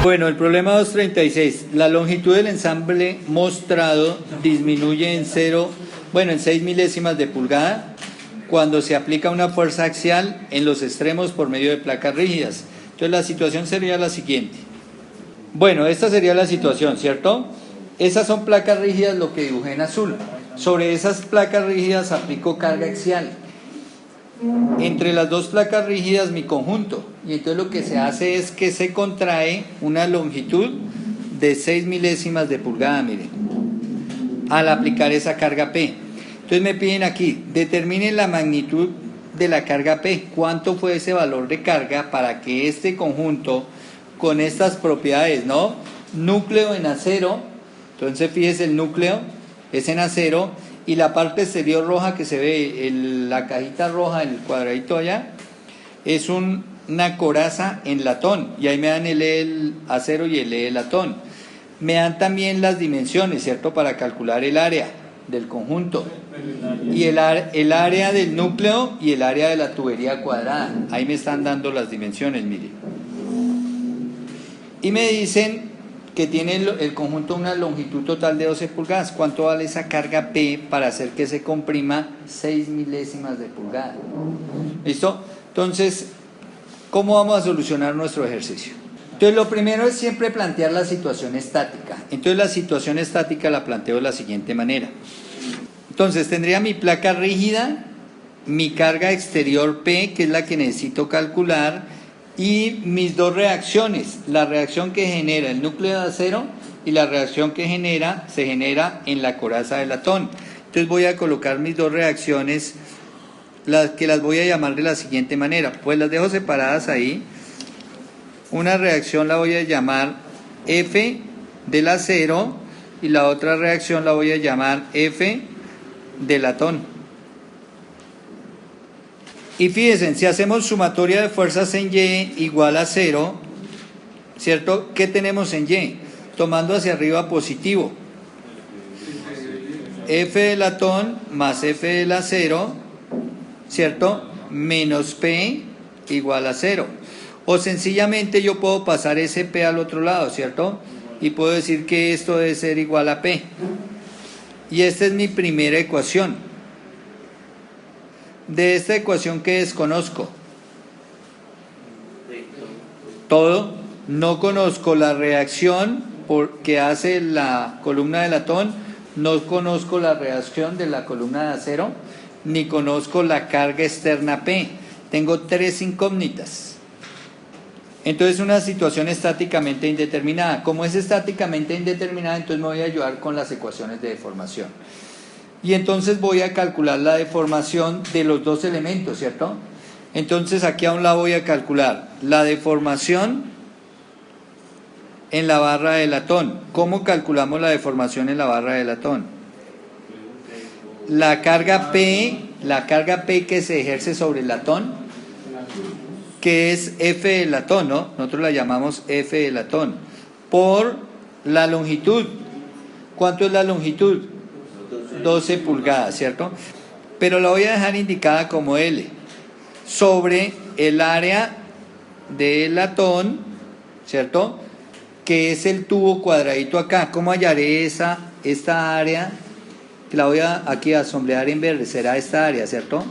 Bueno, el problema 236. La longitud del ensamble mostrado disminuye en 6 milésimas de pulgada cuando se aplica una fuerza axial en los extremos por medio de placas rígidas. Entonces la situación sería la siguiente. Bueno, esta sería la situación, ¿cierto? Esas son placas rígidas, lo que dibujé en azul. Sobre esas placas rígidas aplico carga axial. Entre las dos placas rígidas mi conjunto, y entonces lo que se hace es que se contrae una longitud de 6 milésimas de pulgada, miren, al aplicar esa carga P. Entonces me piden aquí, determinen la magnitud de la carga P, cuánto fue ese valor de carga para que este conjunto con estas propiedades, ¿no? Núcleo en acero, entonces fíjese, el núcleo es en acero, y la parte exterior roja que se ve, la cajita roja, el cuadradito allá, es una coraza en latón, y ahí me dan el E del acero y el E del latón. Me dan también las dimensiones, ¿cierto?, para calcular el área del conjunto, y el área del núcleo y el área de la tubería cuadrada. Ahí me están dando las dimensiones, mire. Y me dicen que tiene el conjunto una longitud total de 12 pulgadas. ¿Cuánto vale esa carga P para hacer que se comprima 6 milésimas de pulgada? ¿Listo? Entonces, ¿cómo vamos a solucionar nuestro ejercicio? Entonces, lo primero es siempre plantear la situación estática. Entonces, la situación estática la planteo de la siguiente manera. Entonces, tendría mi placa rígida, mi carga exterior P, que es la que necesito calcular, y mis dos reacciones, la reacción que genera el núcleo de acero y la reacción que se genera en la coraza de latón. Entonces voy a colocar mis dos reacciones, las voy a llamar de la siguiente manera, pues las dejo separadas ahí. Una reacción la voy a llamar F del acero y la otra reacción la voy a llamar F del latón. Y fíjense, si hacemos sumatoria de fuerzas en Y igual a 0, ¿cierto? ¿Qué tenemos en Y? Tomando hacia arriba positivo. F del latón más F del acero, ¿cierto? Menos P igual a 0. O sencillamente yo puedo pasar ese P al otro lado, ¿cierto? Y puedo decir que esto debe ser igual a P. Y esta es mi primera ecuación. De esta ecuación que desconozco, todo, no conozco la reacción que hace la columna de latón, no conozco la reacción de la columna de acero, ni conozco la carga externa P. Tengo tres incógnitas. Entonces una situación estáticamente indeterminada. Como es estáticamente indeterminada, entonces me voy a ayudar con las ecuaciones de deformación. Y entonces voy a calcular la deformación de los dos elementos, ¿cierto? Entonces aquí a un lado voy a calcular la deformación en la barra de latón. ¿Cómo calculamos la deformación en la barra de latón? La carga P que se ejerce sobre el latón, que es F del latón, ¿no? Nosotros la llamamos F del latón, por la longitud. ¿Cuánto es la longitud? 12 pulgadas, ¿cierto? Pero la voy a dejar indicada como L, sobre el área del latón, ¿cierto?, que es el tubo cuadradito acá. ¿Cómo hallaré esta área? Que la voy aquí a sombrear en verde, será esta área, ¿cierto?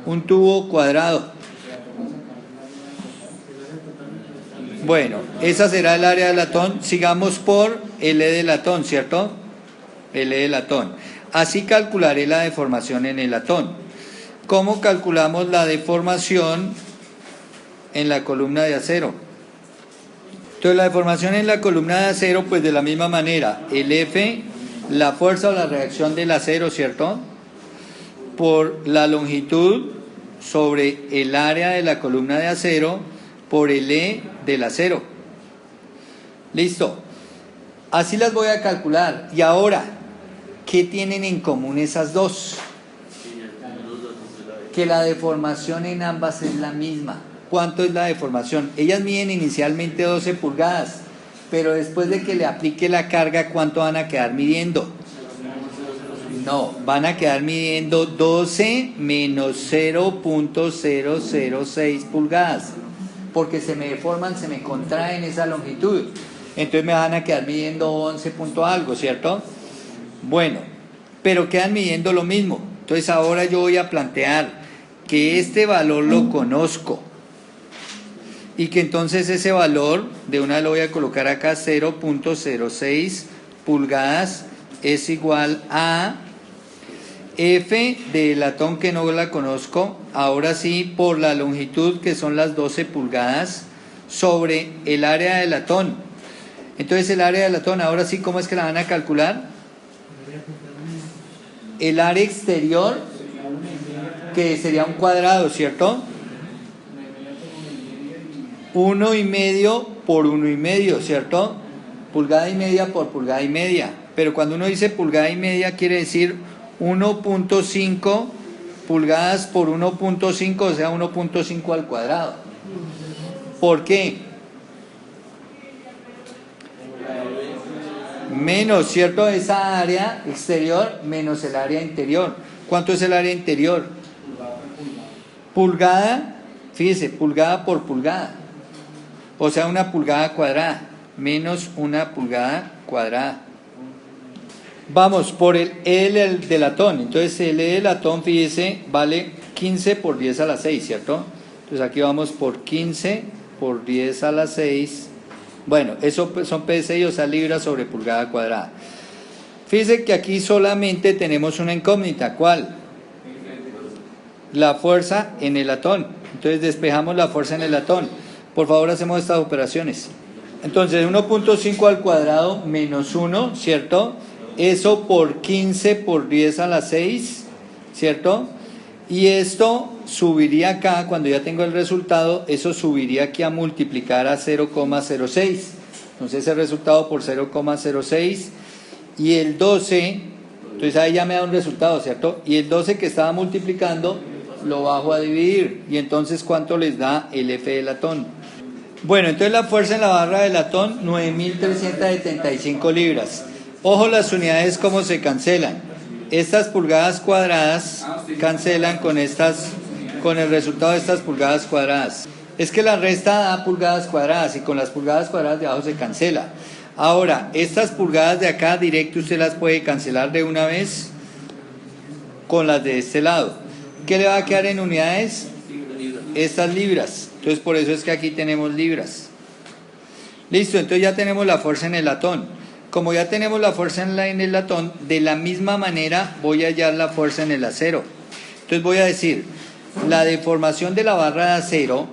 Un tubo cuadrado. Bueno, esa será el área del latón. Sigamos por L de latón, ¿cierto? L de latón. Así calcularé la deformación en el latón. ¿Cómo calculamos la deformación en la columna de acero? Entonces la deformación en la columna de acero, pues de la misma manera, el F, la fuerza o la reacción del acero, ¿cierto?, por la longitud sobre el área de la columna de acero por el E del acero. Listo. Así las voy a calcular. Y ahora, ¿qué tienen en común esas dos? Que la deformación en ambas es la misma. ¿Cuánto es la deformación? Ellas miden inicialmente 12 pulgadas, pero después de que le aplique la carga, ¿cuánto van a quedar midiendo? No, van a quedar midiendo 12 menos 0.006 pulgadas. porque se me deforman, se me contraen esa longitud. Entonces me van a quedar midiendo 11 punto algo, ¿cierto? Bueno, pero quedan midiendo lo mismo. Entonces ahora yo voy a plantear que este valor lo conozco y que entonces ese valor, de una lo voy a colocar acá, 0.06 pulgadas es igual a F de latón, que no la conozco, ahora sí, por la longitud, que son las 12 pulgadas, sobre el área de latón. Entonces el área de latón, ahora sí, ¿cómo es que la van a calcular? El área exterior, que sería un cuadrado, ¿cierto? 1,5 por 1,5, ¿cierto? Pulgada y media por pulgada y media. Pero cuando uno dice pulgada y media, quiere decir 1.5 pulgadas por 1.5, o sea, 1.5 al cuadrado. ¿Por qué? Menos, ¿cierto? Esa área exterior menos el área interior. ¿Cuánto es el área interior? Pulgada, fíjese, pulgada por pulgada. O sea, 1 pulgada cuadrada menos 1 pulgada cuadrada. Vamos por el L de latón. Entonces el L de latón, fíjese, vale 15 por 10 a la 6, ¿cierto? Entonces aquí vamos por 15 por 10 a la 6. Bueno, eso son PSI, o sea, libras sobre pulgada cuadrada. Fíjese que aquí solamente tenemos una incógnita. ¿Cuál? La fuerza en el latón. Entonces despejamos la fuerza en el latón. Por favor, hacemos estas operaciones. Entonces 1.5 al cuadrado menos 1, ¿cierto? Eso por 15 por 10 a la 6, ¿cierto? Y esto subiría acá, cuando ya tengo el resultado, eso subiría aquí a multiplicar a 0,06. Entonces el resultado por 0,06 y el 12, entonces ahí ya me da un resultado, ¿cierto? Y el 12 que estaba multiplicando lo bajo a dividir. Y entonces, ¿cuánto les da el F de latón? Bueno, entonces la fuerza en la barra de latón, 9.375 libras. Ojo las unidades cómo se cancelan. Estas pulgadas cuadradas cancelan con el resultado de estas pulgadas cuadradas. Es que la resta da pulgadas cuadradas y con las pulgadas cuadradas de abajo se cancela. Ahora, estas pulgadas de acá directo usted las puede cancelar de una vez con las de este lado. ¿Qué le va a quedar en unidades? Estas libras. Entonces por eso es que aquí tenemos libras. Listo, entonces ya tenemos la fuerza en el latón. Como ya tenemos la fuerza en el latón, de la misma manera voy a hallar la fuerza en el acero. Entonces voy a decir, la deformación de la barra de acero,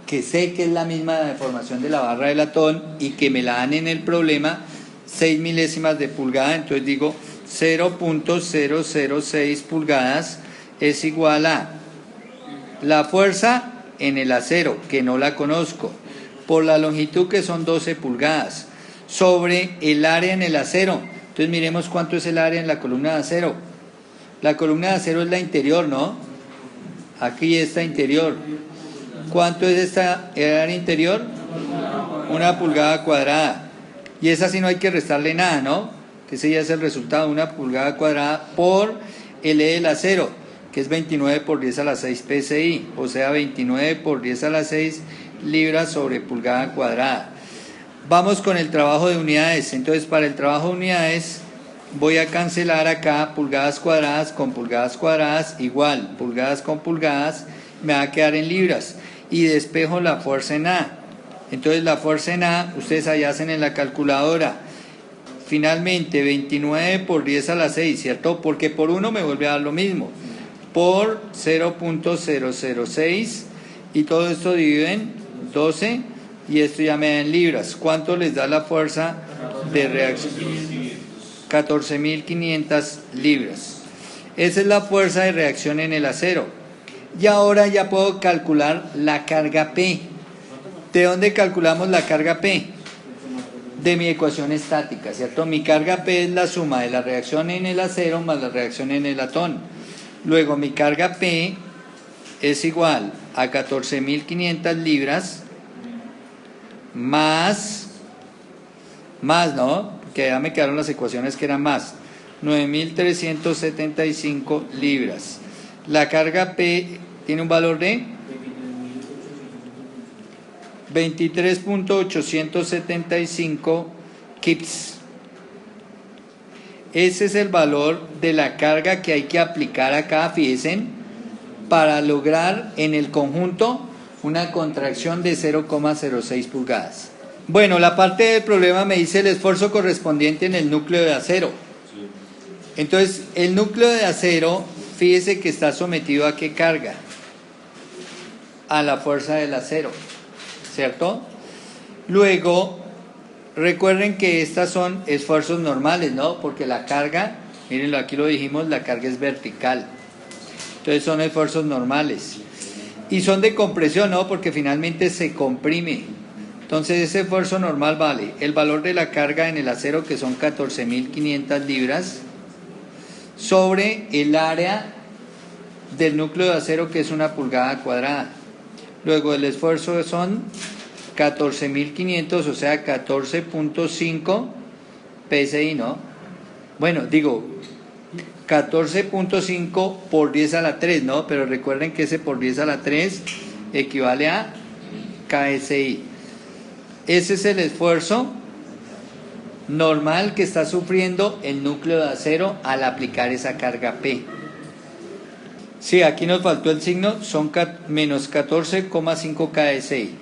que sé que es la misma deformación de la barra de latón y que me la dan en el problema, 6 milésimas de pulgada, entonces digo 0.006 pulgadas es igual a la fuerza en el acero, que no la conozco, por la longitud, que son 12 pulgadas, sobre el área en el acero. Entonces miremos cuánto es el área en la columna de acero. La columna de acero es la interior, ¿no? Aquí está interior. ¿Cuánto es esta área interior? 1 pulgada cuadrada. Y esa sí no hay que restarle nada, ¿no? Que ese ya es el resultado, 1 pulgada cuadrada por el E del acero, que es 29 por 10 a la 6 PSI, o sea 29 por 10 a la 6 libras sobre pulgada cuadrada. Vamos con el trabajo de unidades. Entonces para el trabajo de unidades voy a cancelar acá pulgadas cuadradas con pulgadas cuadradas, igual, pulgadas con pulgadas, me va a quedar en libras. Y despejo la fuerza en A. Entonces la fuerza en A, ustedes allá hacen en la calculadora. Finalmente 29 por 10 a la 6, ¿cierto? Porque por 1 me vuelve a dar lo mismo. Por 0.006 y todo esto divide en 12 y esto ya me da en libras. ¿Cuánto les da la fuerza de reacción? 14.500 libras. Esa es la fuerza de reacción en el acero. Y ahora ya puedo calcular la carga P. ¿De dónde calculamos la carga P? De mi ecuación estática, ¿cierto? Mi carga P es la suma de la reacción en el acero más la reacción en el latón. Luego mi carga P es igual a 14.500 libras más, ¿no? Que ya me quedaron las ecuaciones que eran más, 9.375 libras. La carga P tiene un valor de 23.875 kips. Ese es el valor de la carga que hay que aplicar acá, fíjense, para lograr en el conjunto una contracción de 0,06 pulgadas. Bueno, la parte del problema me dice el esfuerzo correspondiente en el núcleo de acero. Entonces, el núcleo de acero, fíjese que está sometido a ¿qué carga? A la fuerza del acero, ¿cierto? Luego, recuerden que estas son esfuerzos normales, ¿no? Porque la carga, mírenlo, aquí lo dijimos, la carga es vertical. Entonces son esfuerzos normales. Y son de compresión, ¿no? Porque finalmente se comprime. Entonces ese esfuerzo normal vale el valor de la carga en el acero, que son 14.500 libras, sobre el área del núcleo de acero, que es 1 pulgada cuadrada. Luego el esfuerzo son 14.500, o sea 14.5 PSI, ¿no? Bueno, digo 14.5 por 10 a la 3, ¿no? Pero recuerden que ese por 10 a la 3 equivale a KSI. Ese es el esfuerzo normal que está sufriendo el núcleo de acero al aplicar esa carga P. Sí, aquí nos faltó el signo, son menos 14,5 KSI.